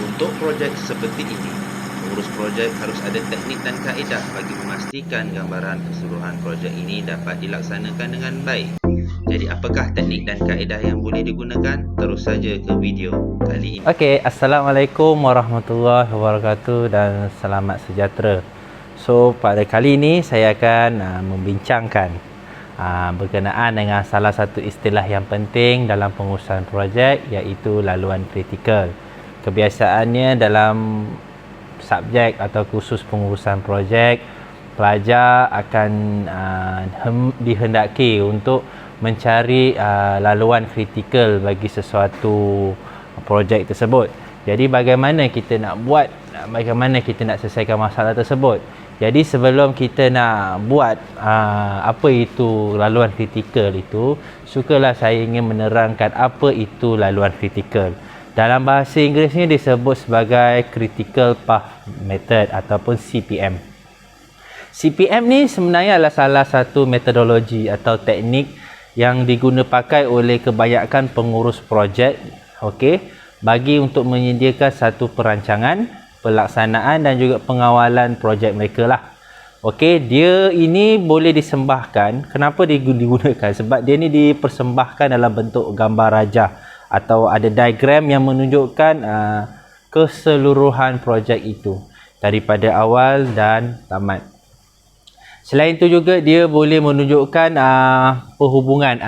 Untuk projek seperti ini, pengurus projek harus ada teknik dan kaedah bagi memastikan gambaran keseluruhan projek ini dapat dilaksanakan dengan baik. Jadi apakah teknik dan kaedah yang boleh digunakan? Terus saja ke video kali ini. Okey, Assalamualaikum warahmatullahi wabarakatuh dan selamat sejahtera. So, pada kali ini saya akan membincangkan berkenaan dengan salah satu istilah yang penting dalam pengurusan projek, iaitu laluan kritikal. Kebiasaannya dalam subjek atau kursus pengurusan projek, pelajar akan dihendaki untuk mencari laluan kritikal bagi sesuatu projek tersebut. Jadi bagaimana kita nak buat, bagaimana kita nak selesaikan masalah tersebut. Jadi sebelum kita nak buat apa itu laluan kritikal itu, sukalah saya ingin menerangkan apa itu laluan kritikal. Dalam bahasa Inggerisnya disebut sebagai Critical Path Method ataupun CPM. CPM ni sebenarnya adalah salah satu metodologi atau teknik yang diguna pakai oleh kebanyakan pengurus projek, bagi untuk menyediakan satu perancangan, pelaksanaan dan juga pengawalan projek mereka lah. Dia ini boleh disembahkan. Kenapa digunakan? Sebab dia ni dipersembahkan dalam bentuk gambar rajah atau ada diagram yang menunjukkan keseluruhan projek itu daripada awal dan tamat. Selain itu juga dia boleh menunjukkan perhubungan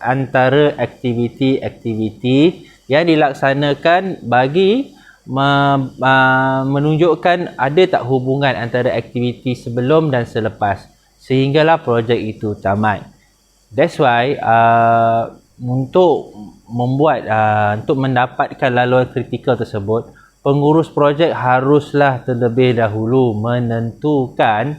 antara aktiviti-aktiviti yang dilaksanakan bagi menunjukkan ada tak hubungan antara aktiviti sebelum dan selepas sehinggalah projek itu tamat. That's why untuk untuk mendapatkan laluan kritikal tersebut, pengurus projek haruslah terlebih dahulu menentukan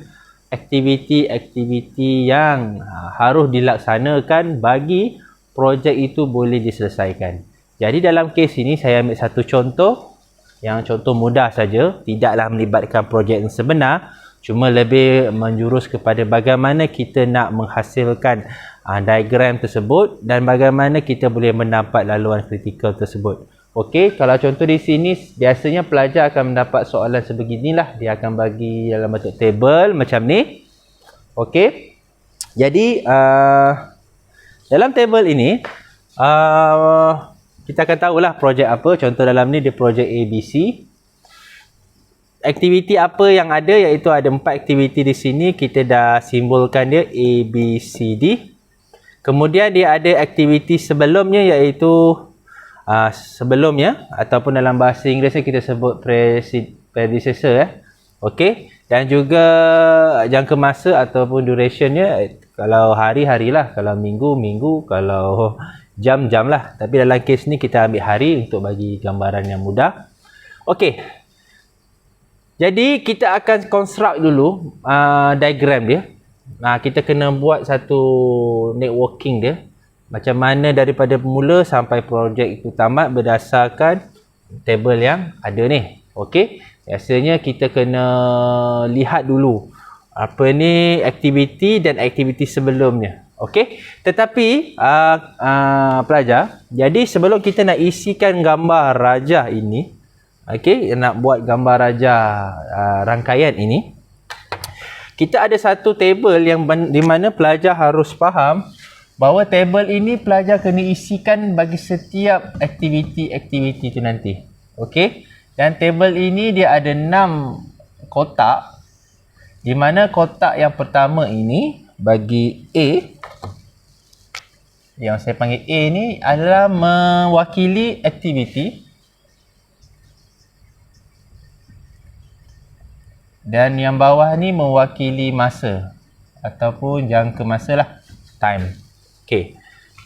aktiviti-aktiviti yang harus dilaksanakan bagi projek itu boleh diselesaikan. Jadi dalam kes ini saya ambil satu contoh, yang contoh mudah saja, tidaklah melibatkan projek yang sebenar, cuma lebih menjurus kepada bagaimana kita nak menghasilkan diagram tersebut dan bagaimana kita boleh mendapat laluan kritikal tersebut. Kalau contoh di sini biasanya pelajar akan mendapat soalan sebeginilah, dia akan bagi dalam bentuk table macam ni. Jadi dalam table ini kita akan tahulah projek apa. Contoh dalam ni dia projek ABC. Aktiviti apa yang ada, iaitu ada 4 aktiviti di sini. Kita dah simbolkan dia A, B, C, D. Kemudian dia ada aktiviti sebelumnya, iaitu sebelumnya ataupun dalam bahasa Inggerisnya kita sebut predecessor. Dan juga jangka masa ataupun durationnya, kalau hari, harilah, kalau minggu, minggu, kalau jam, jam lah. Tapi dalam kes ni kita ambil hari untuk bagi gambaran yang mudah. Jadi kita akan construct dulu diagram dia. Kita kena buat satu networking dia. Macam mana daripada mula sampai projek itu tamat berdasarkan table yang ada ni. Biasanya kita kena lihat dulu apa ni aktiviti dan aktiviti sebelumnya. Tetapi pelajar, jadi sebelum kita nak isikan gambar rajah ini, nak buat gambar rajah rangkaian ini, kita ada satu table yang di mana pelajar harus faham bahawa table ini pelajar kena isikan bagi setiap aktiviti-aktiviti itu nanti. Dan table ini dia ada 6 kotak, di mana kotak yang pertama ini bagi A, yang saya panggil A ni adalah mewakili aktiviti, dan yang bawah ni mewakili masa ataupun jangka masa lah, time.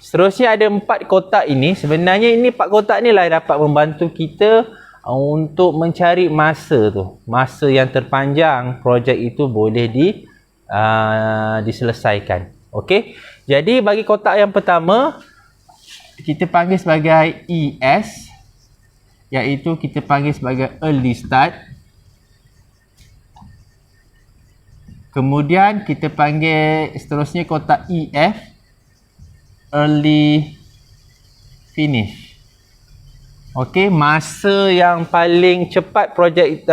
Seterusnya ada 4 kotak ini. Sebenarnya ini 4 kotak ni lah dapat membantu kita untuk mencari masa tu, masa yang terpanjang projek itu boleh diselesaikan. Jadi bagi kotak yang pertama kita panggil sebagai ES, iaitu kita panggil sebagai early start. Kemudian kita panggil seterusnya kotak EF, early finish. Okey, masa yang paling cepat projek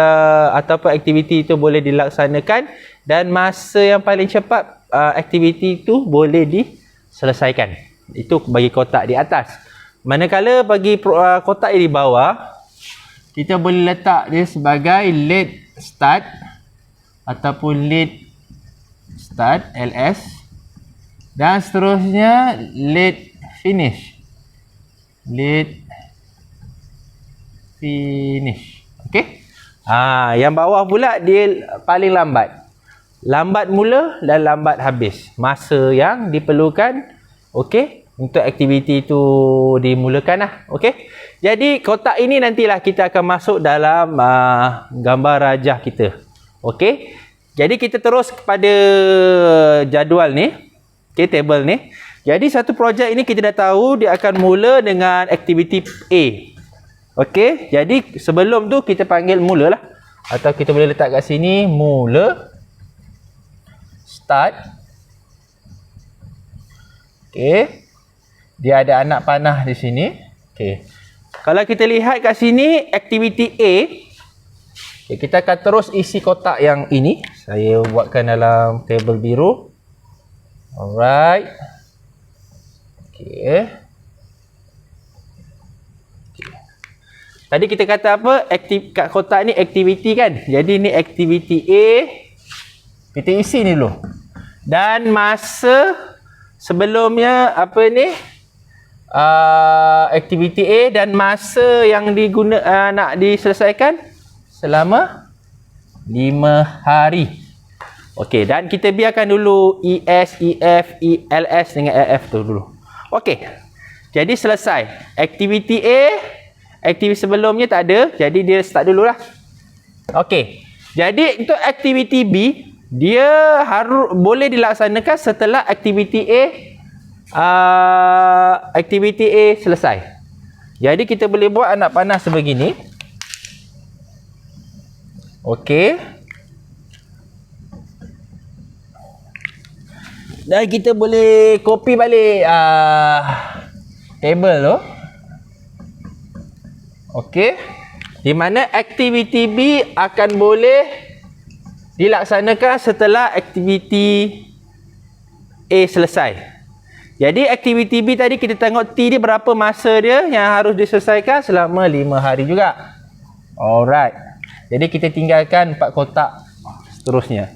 ataupun aktiviti itu boleh dilaksanakan dan masa yang paling cepat aktiviti itu boleh diselesaikan. Itu bagi kotak di atas. Manakala bagi kotak yang di bawah, kita boleh letak dia sebagai late start ataupun late start LS dan seterusnya late finish. Late finish. Okey. Yang bawah pula dia paling lambat. Lambat mula dan lambat habis. Masa yang diperlukan okey untuk aktiviti itu dimulakan lah. Okey. Jadi kotak ini nantilah kita akan masuk dalam gambar rajah kita. Okey. Jadi kita terus kepada jadual ni. Okey, table ni. Jadi satu projek ini kita dah tahu dia akan mula dengan aktiviti A. Okey, jadi sebelum tu kita panggil mula lah. Atau kita boleh letak kat sini mula start. Okey. Dia ada anak panah di sini. Okey. Kalau kita lihat kat sini aktiviti A, okay, kita akan terus isi kotak yang ini. Saya buatkan dalam table biru. Alright. Okey. Tadi kita kata apa? Kat kotak ni aktiviti kan? Jadi ni aktiviti A. Kita isi ni dulu. Dan masa sebelumnya apa ni? Aktiviti A dan masa yang nak diselesaikan selama 5 hari. Okey, dan kita biarkan dulu ES, EF, ELS dengan LF tu dulu. Okey. Jadi selesai. Aktiviti A, aktiviti sebelumnya tak ada, jadi dia start dululah. Okey. Jadi untuk aktiviti B, dia boleh dilaksanakan setelah aktiviti aktiviti A selesai. Jadi kita boleh buat anak panah sebegini. Okey. Dan kita boleh copy balik table tu. Okey. Di mana aktiviti B akan boleh dilaksanakan setelah aktiviti A selesai. Jadi aktiviti B tadi kita tengok T dia berapa masa dia yang harus diselesaikan, selama 5 hari juga. Alright. Jadi kita tinggalkan 4 kotak seterusnya.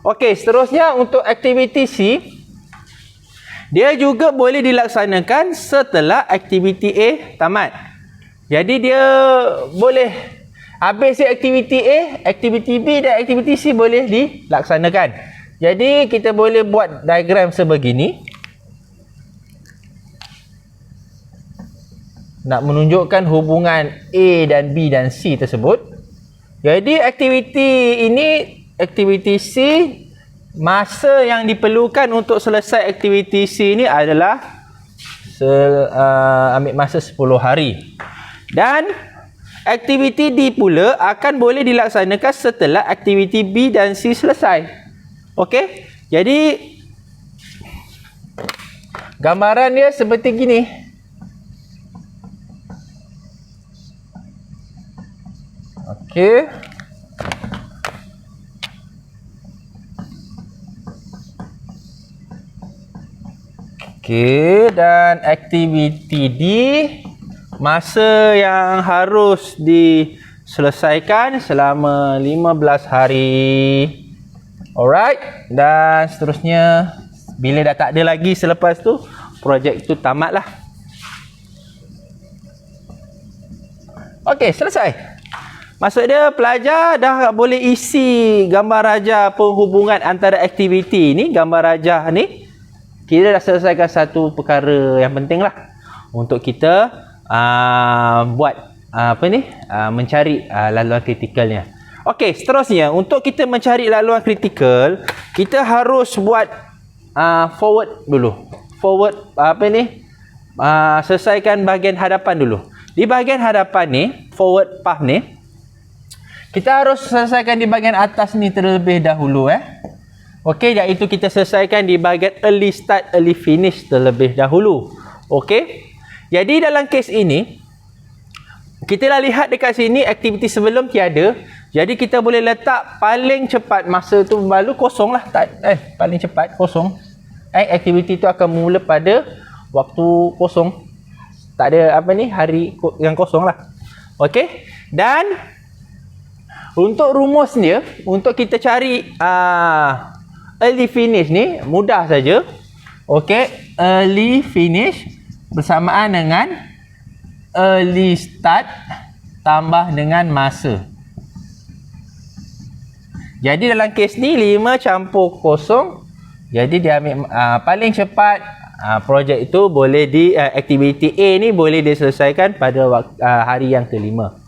Okey, seterusnya untuk aktiviti C, dia juga boleh dilaksanakan setelah aktiviti A tamat. Jadi dia boleh habis aktiviti A, aktiviti B dan aktiviti C boleh dilaksanakan. Jadi kita boleh buat diagram sebegini. Nak menunjukkan hubungan A dan B dan C tersebut. Jadi aktiviti ini, aktiviti C, masa yang diperlukan untuk selesai aktiviti C ini adalah ambil masa 10 hari. Dan aktiviti D pula akan boleh dilaksanakan setelah aktiviti B dan C selesai. Okey? Jadi gambaran dia seperti gini. Okey. Okey, dan aktiviti D, masa yang harus diselesaikan selama 15 hari. Alright. Dan seterusnya, bila dah tak ada lagi selepas tu, projek tu tamatlah. Okey, selesai. Maksud dia pelajar dah boleh isi gambar rajah penghubungan antara aktiviti ni, gambar rajah ni. Kita dah selesaikan satu perkara yang penting lah untuk kita buat mencari laluan kritikalnya. Okey, seterusnya untuk kita mencari laluan kritikal, kita harus buat forward dulu. Forward selesaikan bahagian hadapan dulu. Di bahagian hadapan ni, forward path ni, kita harus selesaikan di bahagian atas ni terlebih dahulu Okey, iaitu kita selesaikan di bahagian early start, early finish terlebih dahulu. Okey. Jadi dalam kes ini, kita dah lihat dekat sini aktiviti sebelum tiada. Jadi kita boleh letak paling cepat masa tu berlalu kosong lah. Paling cepat kosong. Aktiviti tu akan mula pada waktu kosong. Tak ada hari yang kosong lah. Okey. Dan untuk rumus dia, untuk kita cari early finish ni mudah saja. Okey, early finish bersamaan dengan early start tambah dengan masa. Jadi dalam kes ni 5 campur kosong. Jadi dia ambil paling cepat projek itu boleh aktiviti A ni boleh diselesaikan pada hari yang kelima.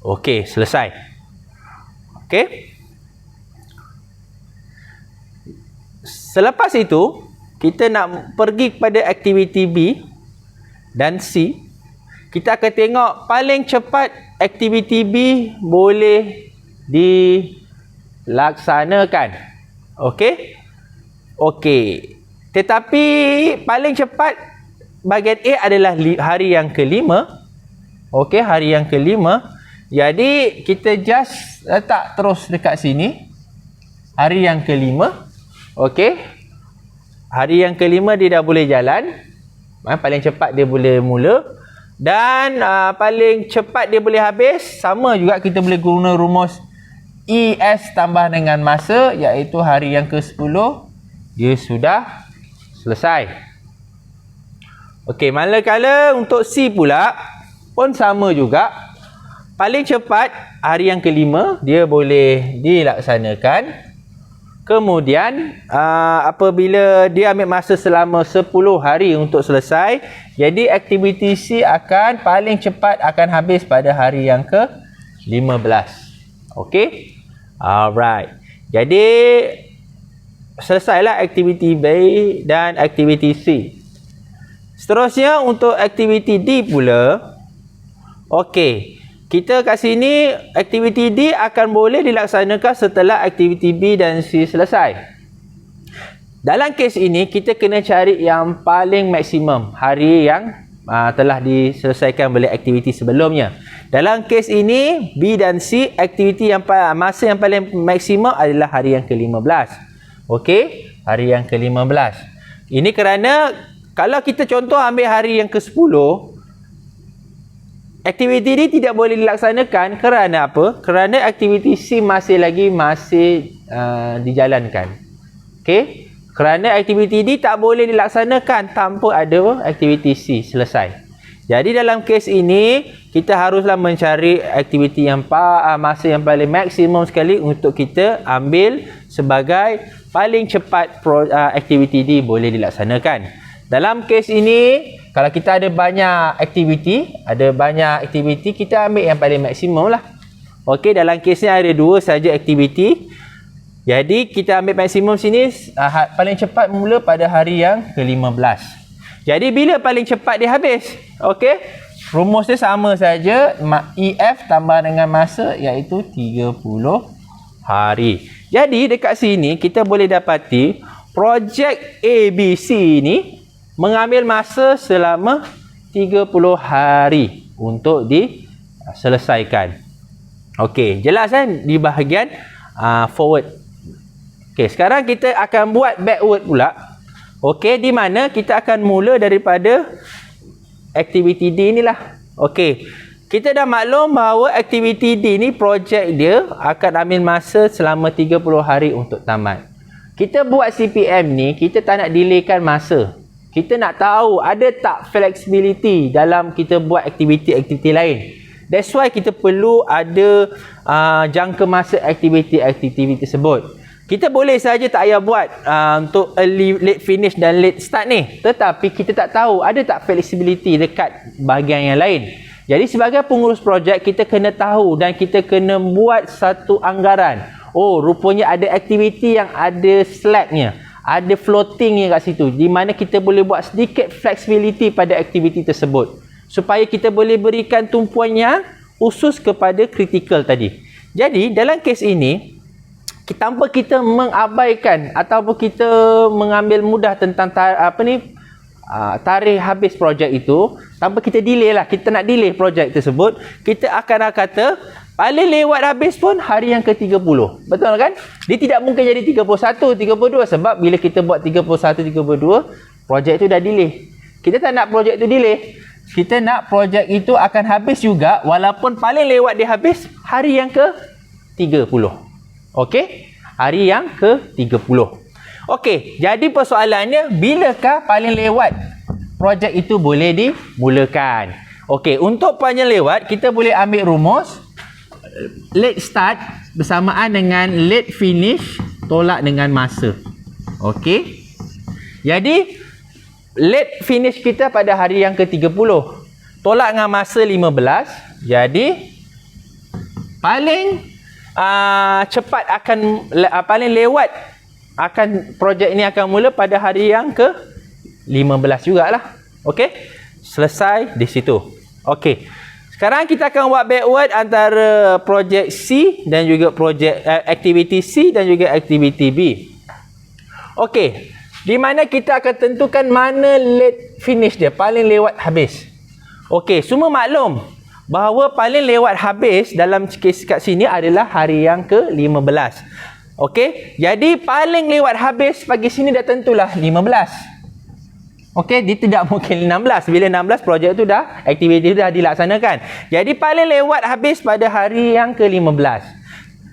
Okey, selesai. Okey. Selepas itu kita nak pergi kepada aktiviti B dan C. Kita akan tengok paling cepat aktiviti B boleh dilaksanakan. Okey? Okey. Tetapi paling cepat bahagian A adalah hari yang kelima. Okey, hari yang kelima. Jadi kita just letak terus dekat sini. Hari yang kelima. Okey. Hari yang kelima dia dah boleh jalan. Paling cepat dia boleh mula. Dan paling cepat dia boleh habis. Sama juga kita boleh guna rumus ES tambah dengan masa, iaitu hari yang ke-10 dia sudah selesai. Okey, manakala untuk C pula pun sama juga. Paling cepat hari yang kelima dia boleh dilaksanakan. Kemudian apabila dia ambil masa selama 10 hari untuk selesai, jadi aktiviti C akan paling cepat akan habis pada hari yang ke-15. Okey? Alright. Jadi selesailah aktiviti B dan aktiviti C. Seterusnya untuk aktiviti D pula. Okey. Kita kat sini aktiviti D akan boleh dilaksanakan setelah aktiviti B dan C selesai. Dalam kes ini kita kena cari yang paling maksimum hari yang telah diselesaikan oleh aktiviti sebelumnya. Dalam kes ini B dan C, aktiviti yang masa yang paling maksimum adalah hari yang ke-15. Okey, hari yang ke-15. Ini kerana kalau kita contoh ambil hari yang ke-10, aktiviti ini tidak boleh dilaksanakan kerana apa? Kerana aktiviti C masih dijalankan. Okey? Kerana aktiviti D tak boleh dilaksanakan tanpa ada aktiviti C selesai. Jadi dalam kes ini kita haruslah mencari aktiviti yang masa yang paling maksimum sekali untuk kita ambil sebagai paling cepat aktiviti D boleh dilaksanakan. Dalam kes ini kalau kita ada banyak aktiviti, kita ambil yang paling maksimum lah. Okey, dalam kes ni ada 2 saja aktiviti. Jadi kita ambil maksimum sini paling cepat mula pada hari yang ke-15. Jadi bila paling cepat dia habis? Okey. Rumus dia sama saja, EF tambah dengan masa iaitu 30 hari. Jadi dekat sini kita boleh dapati projek ABC ni mengambil masa selama 30 hari untuk diselesaikan. Okey, jelas kan di bahagian forward. Okey, sekarang kita akan buat backward pula. Okey, di mana kita akan mula daripada aktiviti D inilah. Okey, kita dah maklum bahawa aktiviti D ni projek dia akan ambil masa selama 30 hari untuk tamat. Kita buat CPM ni, kita tak nak delaykan masa. Kita nak tahu ada tak flexibility dalam kita buat aktiviti-aktiviti lain. That's why kita perlu ada jangka masa aktiviti-aktiviti tersebut. Kita boleh saja tak payah buat untuk early, late finish dan late start ni. Tetapi kita tak tahu ada tak flexibility dekat bahagian yang lain. Jadi sebagai pengurus projek kita kena tahu dan kita kena buat satu anggaran. Oh, rupanya ada aktiviti yang ada slacknya. Ada floatingnya kat situ, di mana kita boleh buat sedikit flexibility pada aktiviti tersebut supaya kita boleh berikan tumpuan yang khusus kepada critical tadi. Jadi dalam kes ini tanpa kita mengabaikan ataupun kita mengambil mudah tentang tarikh habis projek itu, tanpa kita delay lah, kita nak delay projek tersebut, kita akan kata paling lewat habis pun hari yang ke-30. Betul kan? Dia tidak mungkin jadi 31, 32 sebab bila kita buat 31, 32, projek itu dah delay. Kita tak nak projek itu delay. Kita nak projek itu akan habis juga walaupun paling lewat dia habis hari yang ke-30. Okey? Hari yang ke-30. Okey, jadi persoalannya bilakah paling lewat projek itu boleh dimulakan? Okey, untuk paling lewat kita boleh ambil rumus late start bersamaan dengan late finish tolak dengan masa. Okey. Jadi late finish kita pada hari yang ke-30 tolak dengan masa 15. Jadi paling cepat akan paling lewat akan projek ini akan mula pada hari yang ke-15 jugalah. Okey. Selesai di situ. Okey. Sekarang kita akan buat backward antara projek C dan juga projek aktiviti C dan juga aktiviti B. Okey. Di mana kita akan tentukan mana late finish dia, paling lewat habis. Okey, semua maklum bahawa paling lewat habis dalam kes kat sini adalah hari yang ke-15. Okey, jadi paling lewat habis pagi sini dah tentulah 15. Okey, dia tidak mungkin 16. Bila 16 projek tu dah, aktiviti tu dah dilaksanakan. Jadi paling lewat habis pada hari yang ke-15.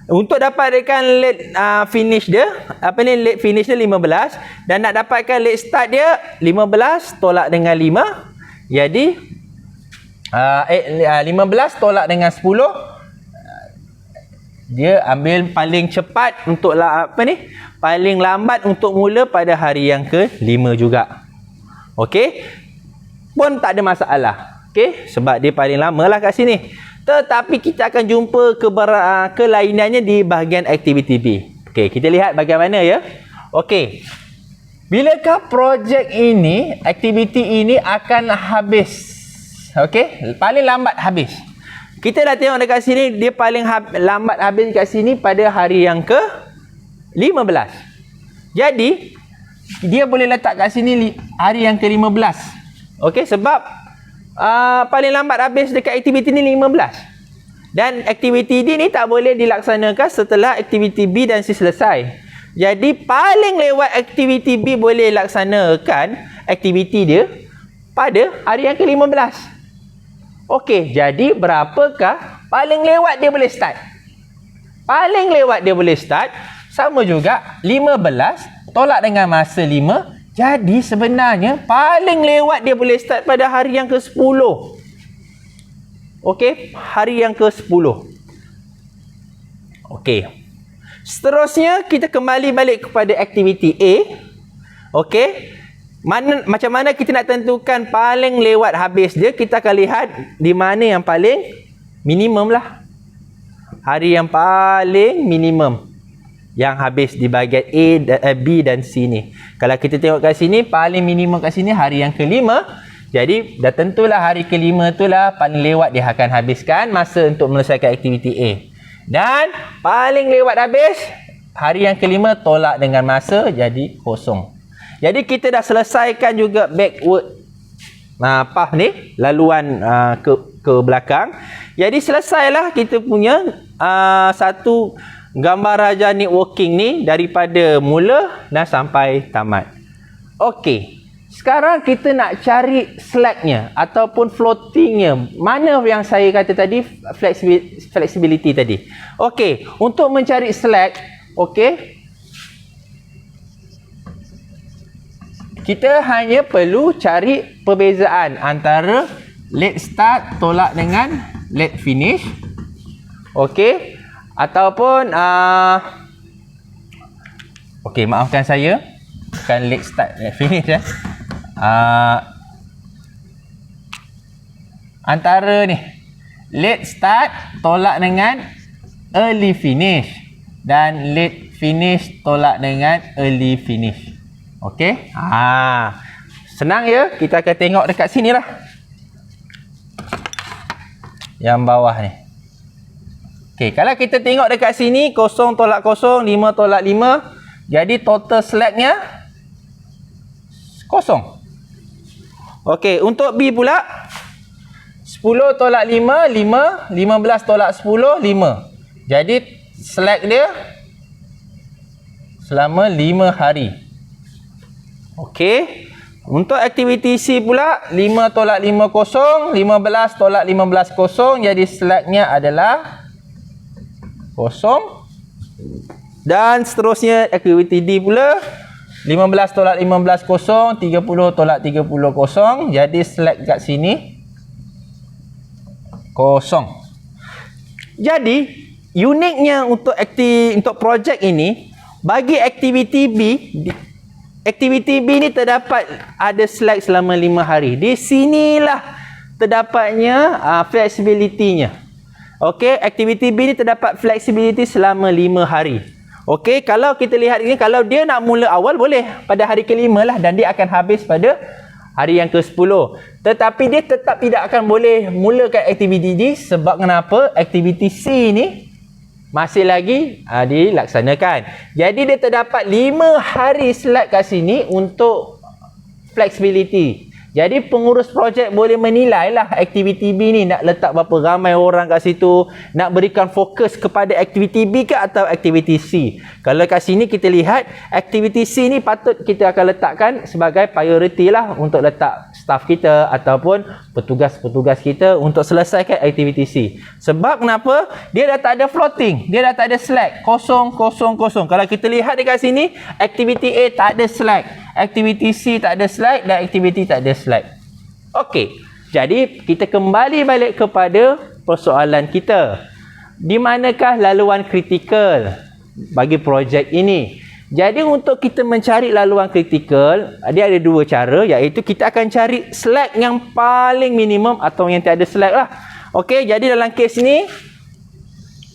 Untuk dapatkan late finish dia, late finish dia 15 dan nak dapatkan late start dia 15 tolak dengan 5. Jadi 15 tolak dengan 10, dia ambil paling cepat untuk paling lambat untuk mula pada hari yang ke-5 juga. Okey, pun tak ada masalah. Okey, sebab dia paling lama lah kat sini. Tetapi kita akan jumpa kelainannya di bahagian aktiviti B. Okey, kita lihat bagaimana ya. Okey, bilakah projek ini, aktiviti ini akan habis? Okey, paling lambat habis. Kita dah tengok dekat sini, dia paling lambat habis kat sini pada hari yang ke-15. Jadi, dia boleh letak kat sini hari yang ke-15. Okey, sebab paling lambat habis dekat aktiviti ni 15. Dan aktiviti D ni tak boleh dilaksanakan setelah aktiviti B dan C selesai. Jadi, paling lewat aktiviti B boleh laksanakan aktiviti dia pada hari yang ke-15. Okey, jadi berapakah paling lewat dia boleh start? Paling lewat dia boleh start sama juga 15 tolak dengan masa 5. Jadi sebenarnya paling lewat dia boleh start pada hari yang ke-10. Okey, hari yang ke-10. Okey. Seterusnya kita kembali balik kepada aktiviti A. Okey. Macam mana kita nak tentukan paling lewat habis dia, kita akan lihat di mana yang paling minimum lah. Hari yang paling minimum yang habis di bahagian A, B dan C ni. Kalau kita tengok kat sini, paling minimum kat sini hari yang ke-5. Jadi dah tentulah hari ke-5 tu lah paling lewat dia akan habiskan masa untuk menyelesaikan aktiviti A. Dan paling lewat habis hari yang ke-5 tolak dengan masa, jadi kosong. Jadi kita dah selesaikan juga backward laluan ke belakang. Jadi selesailah kita punya satu gambar raja networking ni daripada mula dan sampai tamat. Okey. Sekarang kita nak cari slacknya ataupun floatingnya. Mana yang saya kata tadi, flexibility tadi. Okey, untuk mencari slack, okey, kita hanya perlu cari perbezaan antara late start tolak dengan late finish. Okey. Ataupun okey, maafkan saya. Bukan late start, late finish ya. Antara ni late start tolak dengan early finish dan late finish tolak dengan early finish. Okey. Senang ya. Kita akan tengok dekat sini lah. Yang bawah ni. Okey, kalau kita tengok dekat sini 0 tolak 0, 5 tolak 5, jadi total slacknya kosong. Okey, untuk B pula 10 tolak 5, 5. 15 tolak 10, 5. Jadi slack dia selama 5 hari. Okey. Untuk aktiviti C pula 5 tolak 5 kosong, 15 tolak 15 kosong. Jadi slacknya adalah kosong. Dan seterusnya aktiviti D pula 15 tolak 15 kosong, 30 tolak 30 kosong. Jadi slack kat sini kosong. Jadi uniknya untuk projek ini, bagi aktiviti B, aktiviti B ni terdapat ada slack selama 5 hari. Di sinilah terdapatnya flexibility-nya. Okey, aktiviti B ni terdapat flexibility selama 5 hari. Okey, kalau kita lihat ini, kalau dia nak mula awal boleh pada hari ke-5 lah, dan dia akan habis pada hari yang ke-10. Tetapi dia tetap tidak akan boleh mulakan aktiviti D. Sebab kenapa? Aktiviti C ni masih lagi dilaksanakan. Jadi dia terdapat 5 hari slack kat sini untuk flexibility. Jadi pengurus projek boleh menilai lah aktiviti B ni nak letak berapa ramai orang kat situ, nak berikan fokus kepada aktiviti B ke atau aktiviti C. Kalau kat sini kita lihat aktiviti C ni patut kita akan letakkan sebagai priority lah untuk letak staff kita ataupun petugas-petugas kita untuk selesaikan aktiviti C. Sebab kenapa? Dia dah tak ada floating, dia dah tak ada slack, kosong. Kalau kita lihat dekat sini, aktiviti A tak ada slack, aktiviti C tak ada slack, dan aktiviti tak ada slack. Okey, jadi kita kembali balik kepada persoalan kita. Di manakah laluan kritikal bagi projek ini? Jadi untuk kita mencari laluan kritikal, dia ada dua cara, iaitu kita akan cari slack yang paling minimum atau yang tiada slack lah. Okey, jadi dalam kes ni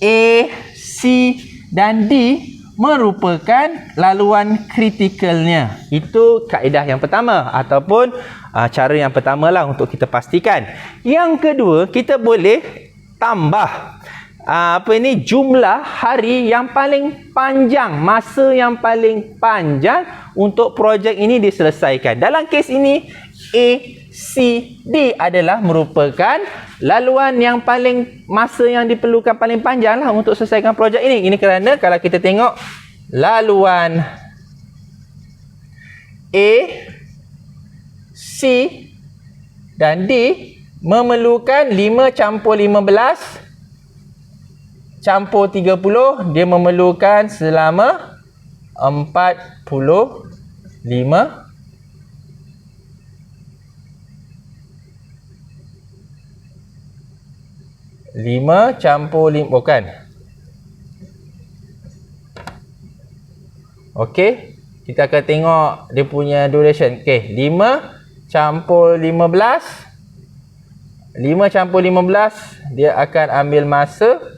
A, C dan D merupakan laluan kritikalnya. Itu kaedah yang pertama ataupun cara yang pertama lah untuk kita pastikan. Yang kedua, kita boleh tambah jumlah hari yang paling panjang, masa yang paling panjang untuk projek ini diselesaikan. Dalam kes ini A, C, D adalah merupakan laluan yang paling masa yang diperlukan paling panjang lah untuk selesaikan projek ini. Ini kerana kalau kita tengok laluan A, C dan D memerlukan 5 campur 15 campur 30, dia memerlukan selama 45 5 campur 5 bukan. Okey, kita akan tengok dia punya duration. Okey, 5 campur 15. 5 campur 15 dia akan ambil masa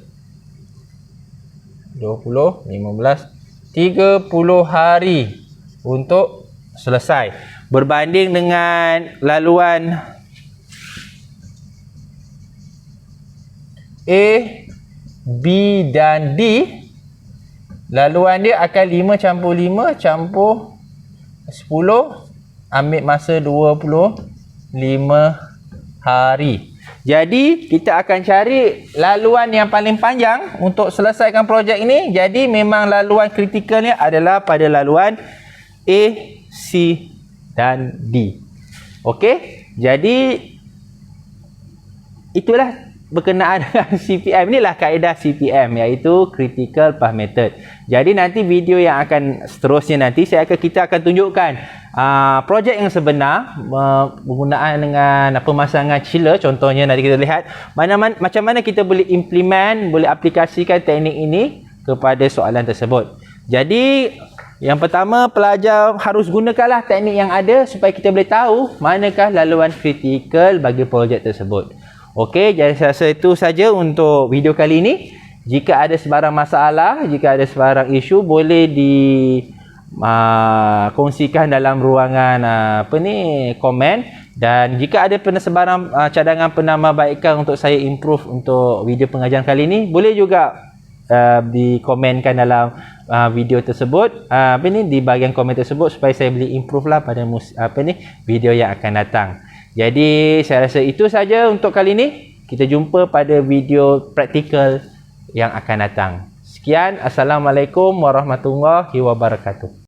20, 15, 30 hari untuk selesai. Berbanding dengan laluan A, B dan D, laluan dia akan 5 campur 5 campur 10, ambil masa 25 hari. Jadi kita akan cari laluan yang paling panjang untuk selesaikan projek ini. Jadi memang laluan kritikalnya adalah pada laluan A, C dan D. Okey, jadi itulah berkenaan dengan CPM. Inilah kaedah CPM, iaitu Critical Path Method. Jadi nanti video yang akan seterusnya nanti kita akan tunjukkan projek yang sebenar penggunaan dengan pemasangan chiller. Contohnya nanti kita lihat macam mana kita boleh implement, boleh aplikasikan teknik ini kepada soalan tersebut. Jadi yang pertama, pelajar harus gunakanlah teknik yang ada supaya kita boleh tahu manakah laluan kritikal bagi projek tersebut. Okey, jadi saya rasa itu saja untuk video kali ini. Jika ada sebarang masalah, jika ada sebarang isu, boleh kongsikan dalam ruangan komen. Dan jika ada sebarang cadangan penambahbaikan untuk saya improve untuk video pengajaran kali ini, boleh juga dikomenkan dalam video tersebut, di bahagian komen tersebut, supaya saya boleh improve lah pada video yang akan datang. Jadi saya rasa itu saja untuk kali ini. Kita jumpa pada video praktikal yang akan datang. Sekian, Assalamualaikum warahmatullahi wabarakatuh.